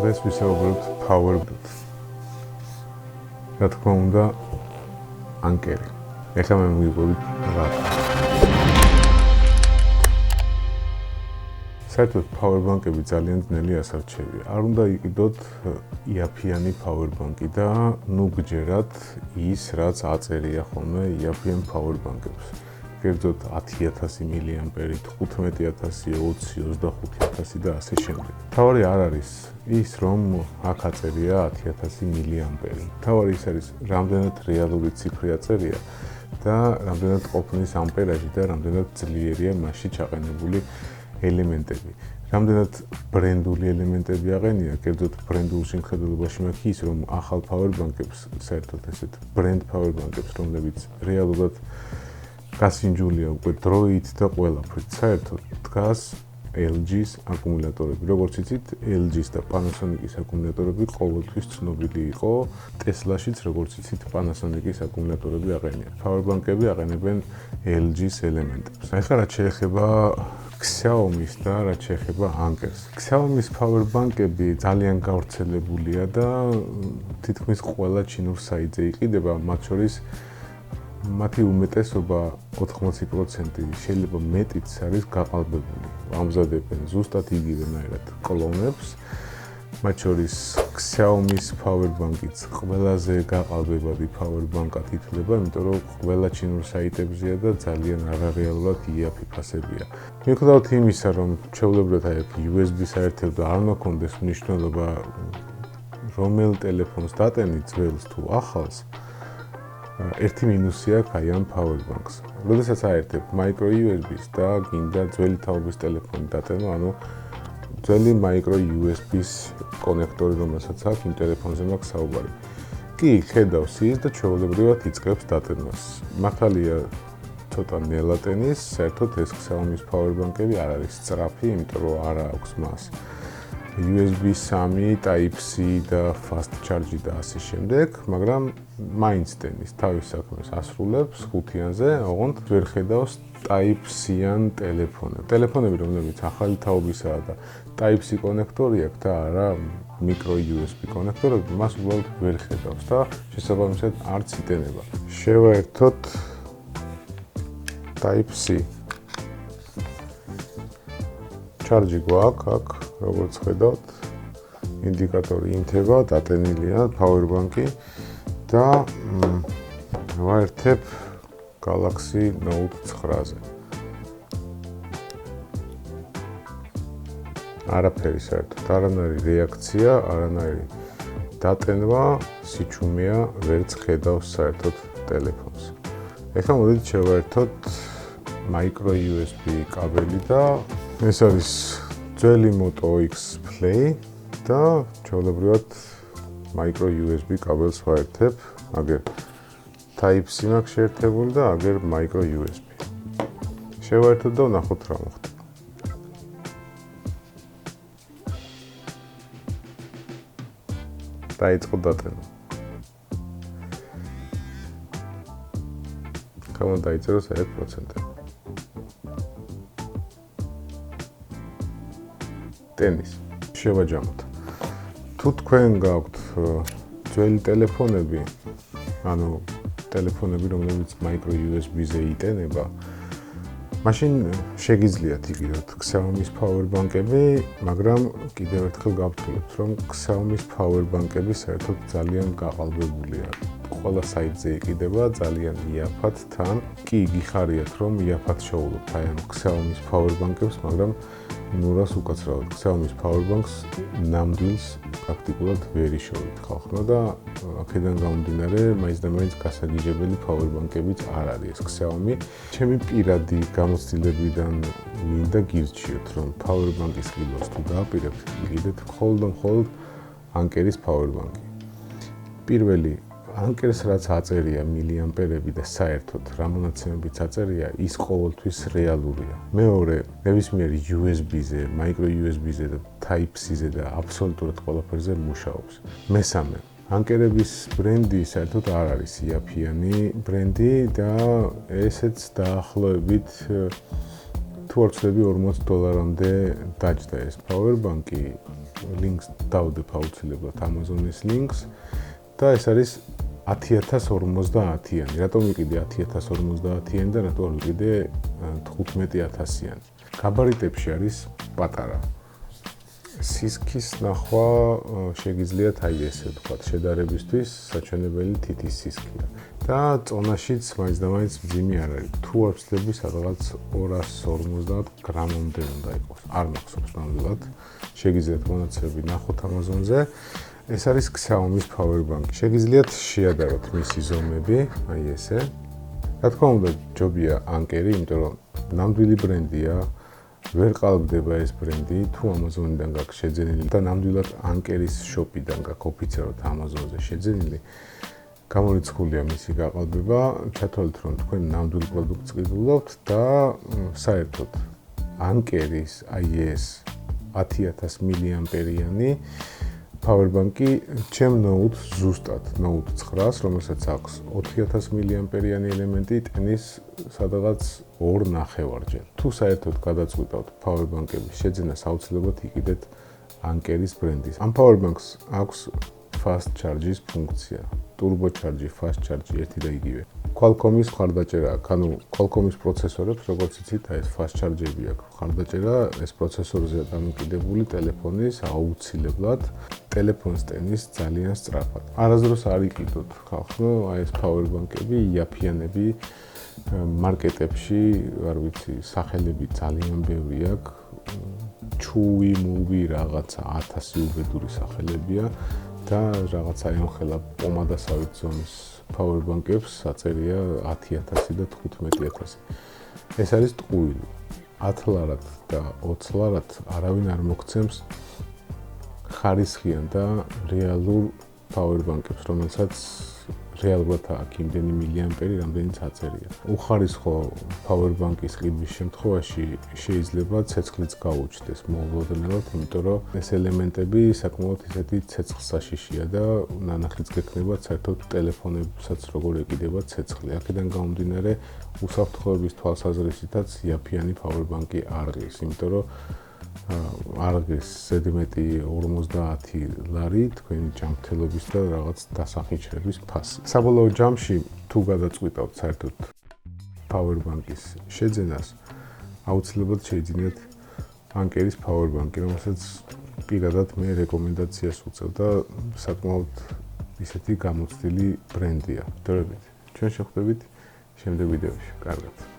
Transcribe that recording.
დღეს ვისაუბრებთ power-ით. რა თქმა უნდა, ანკერი. ეხლა მე მივიყვებით რა. საერთოდ power-bank-ები ძალიან ძნელი ასარჩევია. არ უნდა იყიდოთ იაფიანი power-bank-ი და ნუ გჯერათ ის, რაც აწერია ხოლმე იაფიან power-bank-ებს. კერძოდ 10000 მილიამპერი, 15000, 20, 25000 და ასე შემდეგ. თავარი არ არის ის, რომ აქ აწერია 10000 მილიამპერი. თავარი ის არის, რამდენად რეალური ციფრი აწერია და რამდენად ყოფნის ამპერაჟი და რამდენად ძლიერია მასში ჩაყენებული ელემენტები. რამდენად ბრენდული ელემენტები აყენია, კერძოდ ბრენდულ შემხედველობაში მაქვს ის, რომ ახალ power-bank-ებს, საერთოდ ესეთ ბრენდ power-bank-ებს, რომლებიც რეალურად გასინჯულია უკვე დროით და ყველაფრით. საერთოდ დგას LG-ს აკუმულატორები. როგორც იცით, LG-ს და Panasonic-ის აკუმულატორები ყოველთვის ცნობილი იყო. Tesla-შიც, როგორც იცით, Panasonic-ის აკუმულატორები აყენებენ. Power-bank-ები აყენებენ LG-ის ელემენტებს. ახლა რაც შეეხება Xiaomi-ს და რაც შეეხება Anker-ს. Xiaomi-ის power-bank-ები ძალიან გავრცელებულია და თითქმის ყველა ჩინურ საიტზე იყიდება, მათ შორის მათი უმეტესობა 80% შეიძლება მეტიც არის გაყალბებული. ამზადებენ ზუსტად იგივენაირად კლონებს. მათ შორის Xiaomi-ის power-bank-იც ყველაზე გაყალბებადი power-bank-ად ითვლება, იმიტომ რომ ყველა ჩინურ საიტებზეა და ძალიან არარეალურად იაფი ფასებია. მიუხედავად იმისა, რომ ჩვეულებრივად აი USB საერთოდ არ მაქონდეს მნიშვნელობა რომელ ტელეფონს დატენით, ძველს თუ ახალს, ერთი მინუსი აქვს აი ამ power-bank-ს. როდესაც აერთებ micro USB-ს და გინდა ძველი თაობის ტელეფონი დატენო, ანუ ძველი micro USB-ს კონექტორი, რომელსაც აქვს იმ ტელეფონზე მაქვს საუბარი. კი, ხედავს ის და ჩვეულებრივად იწყებს დატენას. მართალია ცოტა ნელატენის, საერთოდ ეს Xiaomi-ის power-bank-ები არ არის სწრაფი, იმიტომ რომ არ აქვს მას USB 3, Type-C და fast charge და ასე შემდეგ, მაგრამ მაინც ტენის თავის საქმეს ასრულებს 5-იანზე, ოღონდ ვერ ხედავს Type-C-იან ტელეფონებს. ტელეფონები, რომლებიც ახალი თაობისაა და Type-C კონექტორი აქვს და არა micro USB კონექტორები, მას უბრალოდ ვერ ხედავს და შესაბამისად არც იტენება. შევაერთოთ Type-C. Charge გვაქვს აქ, როგორც ხედავთ, ინდიკატორი იმთება, დატენილია power-bank-ი და ვაერთებ Galaxy Note 9-ზე. არაფერი საერთოდ, არანაირი რეაქცია, არანაირი დატენვა, სიჩუმეა, ვერც ხედავს საერთოდ ტელეფონს. ეხლა მოდით შევაერთოთ micro USB კაბელი და ეს არის ძველი Moto X Play და ჩვეულებრივად micro USB კაბელს ვაერთებ, აგერ Type-C მაქვს შეერთებული და აგერ micro USB. შევაერთოთ და ვნახოთ რა მოხდება. დაიწყო დატენა. ხომ დაიწეროს 1%. ტენის. შევაჯამოთ. თუ თქვენ გაქვთ ძველი ტელეფონები, ანუ ტელეფონები, რომლებიც micro USB-ზე იტენება, მაშინ შეგიძლიათ იგივეთ Xiaomi-ის power-bank-ები, მაგრამ კიდევ ერთხელ გავთვალოთ, რომ Xiaomi-ის power-bank-ები საერთოდ ძალიან გაყალბებულია. ყველა საიტზე იყიდება ძალიან იაფად თან. კი, გიხარიათ, რომ იაფად შოულობთ აი ამ Xiaomi-ის power-bank-ებს, მაგრამ ნურას უკაცრავად Xiaomi-ის power-bank-ს ნამდვილს პრაქტიკულად ვერ იშოვით ხალხმა და აქედან გამომდინარე, მაინც და მაინც გასაგიჟებელი power-bank-ებიც არ არის ეს Xiaomi. ჩემი პირადი გამოცდილებიდან მინდა გირჩიოთ, რომ power-bank-ის ყიდვას თუ დააპირებთ, იყიდეთ მხოლოდ Anker-ის power-bank-ი. პირველი Anker-ს რაც აწერია მილიამპერები და საერთოდ რა მონაცემებიც აწერია, ის ყოველთვის რეალურია. მეორე, ნებისმიერ USB-ზე, micro USB-ზე და Type-C-ზე და აბსოლუტურად ყველაფერზე მუშაობს. მესამე, Anker-ების ბრენდი საერთოდ არ არის იაფიანი ბრენდი და ესეც დაახლოებით თუ არ ვცდები $40-მდე დაჯდა ეს power bank-ი, links დავდებ აუცილებლად Amazon-ის links და ეს არის 10,050-იანი. რატომ ვიყიდე 10,050-იანი და რატომ არ ვიყიდე 15,000-იანი? გაბარიტებში არის პატარა. სისქის ნახვა შეგიძლიათ აი ესე ვთქვათ, შედარებისთვის საჩვენებელი თითის სისქია. და წონაშიც მაინც და მაინც მძიმე არ არის. თუ არ ვცდები სადღაც 250 გრამამდე უნდა იყოს. არ მახსოვს ნამდვილად. შეგიძლიათ მონაცემები ნახოთ Amazon-ზე. ეს არის Xiaomi-ის power bank. შეგიძლიათ შეადაროთ მისი ზომები, აი ესე. რა თქმა უნდა, ჯობია ანკერი, იმიტომ რომ ნამდვილი ბრენდია. ვერ ყალბდება ეს ბრენდი, თუ Amazon-დან გაქვს შეძენილი და ნამდვილად ანკერის შოპიდან გაქვს ოფიციალურად Amazon-ზე შეძენილი. გამორიცხულია მისი გაყალბება, ჩათვალეთ რომ თქვენ ნამდვილ პროდუქტს ყიდულობთ და საერთოდ ანკერის აი ეს 10,000 mAh-იანი power bank-ი ჩემ Note ზუსტად Note 9-ს, რომელსაც აქვს 4000 mAh-იანი ელემენტი, ტენის სადღაც 2.5-ჯერ. თუ საერთოდ გადაწყვიტავთ power bank-ების შეძენას, აუცილებლად იყიდეთ ანკერის ბრენდის. ამ power bank-ს აქვს fast charge-ის ფუნქცია. turbo charge, fast charge ერთი და იგივე. Qualcomm-ის მხარდაჭერა აქვს, ანუ Qualcomm-ის პროცესორებს, როგორც იცით, აი ეს fast charge-ები აქვს. მხარდაჭერა ეს პროცესორზე დამოკიდებული ტელეფონის აუცილებლად ტელეფონს ტენის ძალიან სწრაფად. არასდროს არ იყიდოთ ხალხო, აი ეს power bank-ები, იაფიანები მარკეტებში, არ ვიცი, სახელები ძალიან ბევრი აქვს. ჩუი, მუვი, რაღაცა 1000 უბედური სახელებია. და რაღაცა ემხელა პომადასავით ზომის power bank-ებს აწერია 10,000 და 15,000. ეს არის ტყუილი. 10 ლარად და 20 ლარად არავინ არ მოგცემს ხარისხიან და რეალურ power bank-ებს, რომელსაც რეალურად აქვს იმდენი მილიამპერი, რამდენიც აწერია. უხარისხო power bank-ის ყიდვის შემთხვევაში შეიძლება ცეცხლიც გაუჩნდეს მოულოდნელად, იმიტომ რომ ეს ელემენტები საკმაოდ ისეთი ცეცხლსაშიშია და ნანახიც გექნებათ საერთოდ ტელეფონებსაც როგორ ეკიდება ცეცხლი. აქედან გამომდინარე, უსაფრთხოების თვალსაზრისითაც იაფიანი power bank-ი არ ღირს, იმიტომ რომ არ ღირს ზედმეტი 50 ლარი თქვენი ჯანმრთელობის და რაღაც დასახიჩრების ფასი. საბოლოო ჯამში თუ გადაწყვიტავთ საერთოდ power bank-ის შეძენას, აუცილებლად შეიძინეთ ანკერის power bank-ი, რომელსაც პირადად მე რეკომენდაციას უწევ და საკმაოდ ისეთი გამოცდილი ბრენდია. მადლობთ. ჩვენ შევხვდებით შემდეგ ვიდეოში. კარგად.